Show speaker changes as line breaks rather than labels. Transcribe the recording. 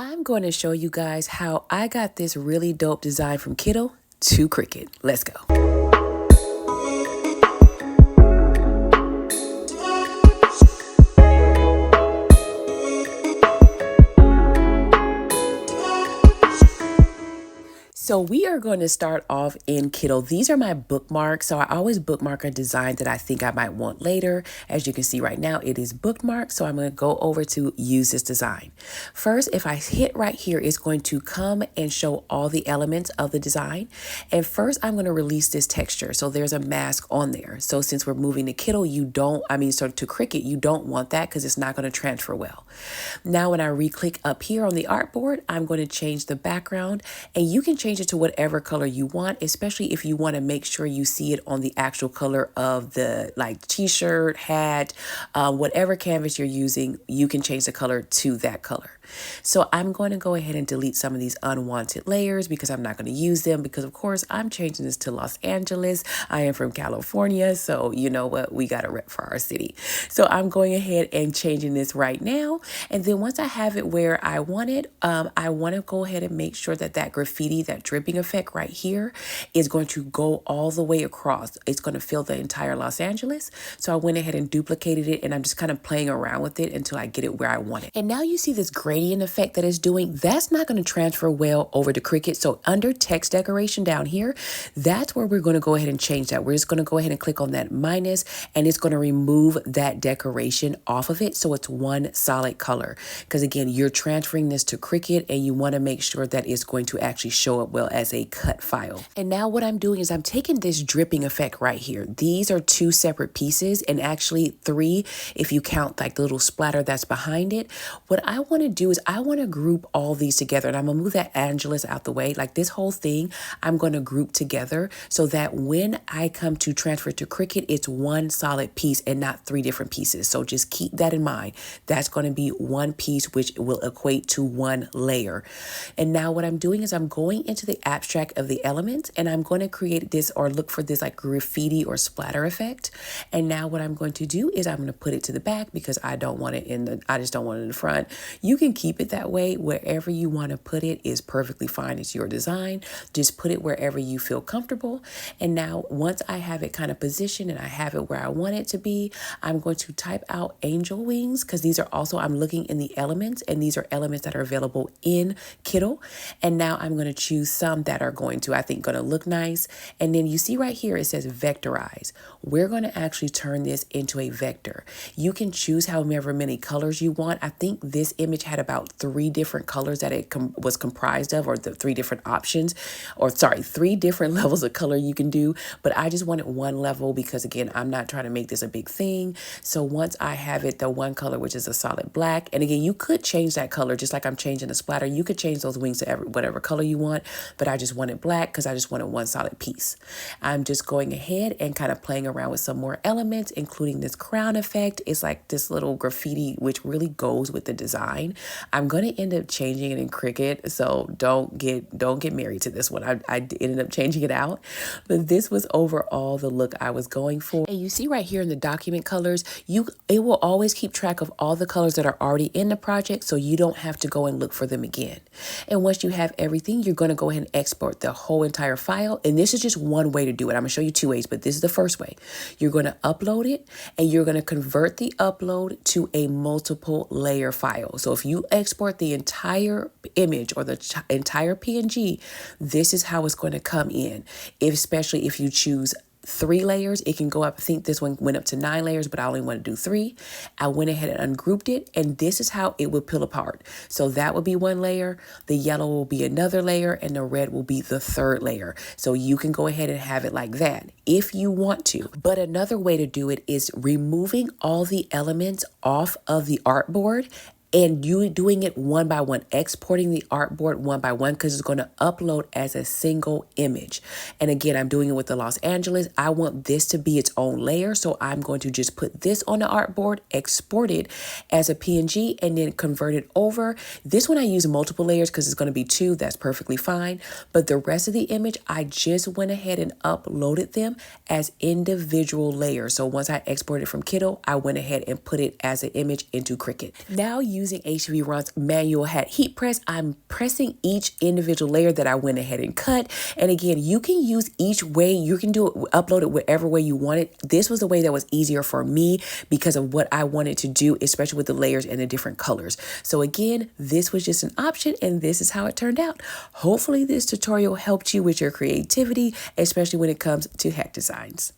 I'm going to show you guys how I got this really dope design from Kittl to Cricut. Let's go. So we are going to start off in Kittl. These are my bookmarks. So I always bookmark a design that I think I might want later. As you can see right now, it is bookmarked. So I'm going to go over to use this design. First, if I hit right here, it's going to come and show all the elements of the design. And first, I'm going to release this texture. So there's a mask on there. So since we're moving to Kittl, to Cricut, you don't want that because it's not going to transfer well. Now, when I re-click up here on the artboard, I'm going to change the background, and you can change it to whatever color you want, especially if you want to make sure you see it on the actual color of the t-shirt, hat, whatever canvas you're using, you can change the color to that color. So I'm going to go ahead and delete some of these unwanted layers because I'm not going to use them because of course I'm changing this to Los Angeles. I am from California, so you know what, we got to rep for our city. So I'm going ahead and changing this right now. And then once I have it where I want it, I want to go ahead and make sure that that graffiti, that dripping effect right here is going to go all the way across. It's going to fill the entire Los Angeles. So I went ahead and duplicated it, and I'm just kind of playing around with it until I get it where I want it. And now you see this gradient effect that it's doing. That's not going to transfer well over to Cricut. So under text decoration down here, that's where we're going to go ahead and change that. We're just going to go ahead and click on that minus, and it's going to remove that decoration off of it. So it's one solid color. Because again, you're transferring this to Cricut and you want to make sure that it's going to actually show up well as a cut file. And now what I'm doing is I'm taking this dripping effect right here. These are two separate pieces, and actually three if you count like the little splatter that's behind it. What I want to do is I want to group all these together, and I'm going to move that Angeles out the way. Like this whole thing, I'm going to group together so that when I come to transfer to Cricut, it's one solid piece and not three different pieces. So just keep that in mind. That's going to be one piece, which will equate to one layer. And now what I'm doing is I'm going into the abstract of the elements, and I'm going to create this or look for this like graffiti or splatter effect. And now what I'm going to do is I'm going to put it to the back because I don't want it I just don't want it in the front. You can keep it that way. Wherever you want to put it is perfectly fine. It's your design. Just put it wherever you feel comfortable. And now once I have it kind of positioned and I have it where I want it to be, I'm going to type out angel wings because these are also, I'm looking in the elements, and these are elements that are available in Kittl. And now I'm going to choose some that are going to look nice. And then you see right here, it says vectorize. We're going to actually turn this into a vector. You can choose however many colors you want. I think this image had about 3 different colors that it was comprised of, or the 3 different options, or sorry, 3 different levels of color you can do. But I just wanted one level because again, I'm not trying to make this a big thing. So once I have it, the one color, which is a solid black, and again, you could change that color just like I'm changing the splatter. You could change those wings to whatever color you want, but I just wanted black because I just wanted one solid piece. I'm just going ahead and kind of playing around with some more elements, including this crown effect. It's like this little graffiti, which really goes with the design. I'm going to end up changing it in Cricut, so don't get married to this one. I ended up changing it out, but this was overall the look I was going for. And you see right here in the document colors, it will always keep track of all the colors that are already in the project, so you don't have to go and look for them again. And once you have everything, you're going to go ahead and export the whole entire file. And this is just one way to do it. I'm going to show you 2 ways, but this is the first way. You're going to upload it, and you're going to convert the upload to a multiple layer file. So if you export the entire image or the entire PNG, this is how it's going to come in. Especially if you choose 3 layers, it can go up. I think this one went up to 9 layers, but I only want to do 3. I went ahead and ungrouped it, and this is how it would peel apart. So that would be one layer, the yellow will be another layer, and the red will be the 3rd layer. So you can go ahead and have it like that if you want to. But another way to do it is removing all the elements off of the artboard and you doing it one by one, exporting the artboard one by one, because it's going to upload as a single image. And again, I'm doing it with the Los Angeles. I want this to be its own layer. So I'm going to just put this on the artboard, export it as a PNG, and then convert it over. This one I use multiple layers because it's going to be 2. That's perfectly fine. But the rest of the image, I just went ahead and uploaded them as individual layers. So once I exported from Kittl, I went ahead and put it as an image into Cricut. Now you using HTVRONT's manual hat heat press, I'm pressing each individual layer that I went ahead and cut. And again, you can use each way. You can do it, upload it whatever way you want it. This was the way that was easier for me because of what I wanted to do, especially with the layers and the different colors. So again, this was just an option and this is how it turned out. Hopefully this tutorial helped you with your creativity, especially when it comes to hat designs.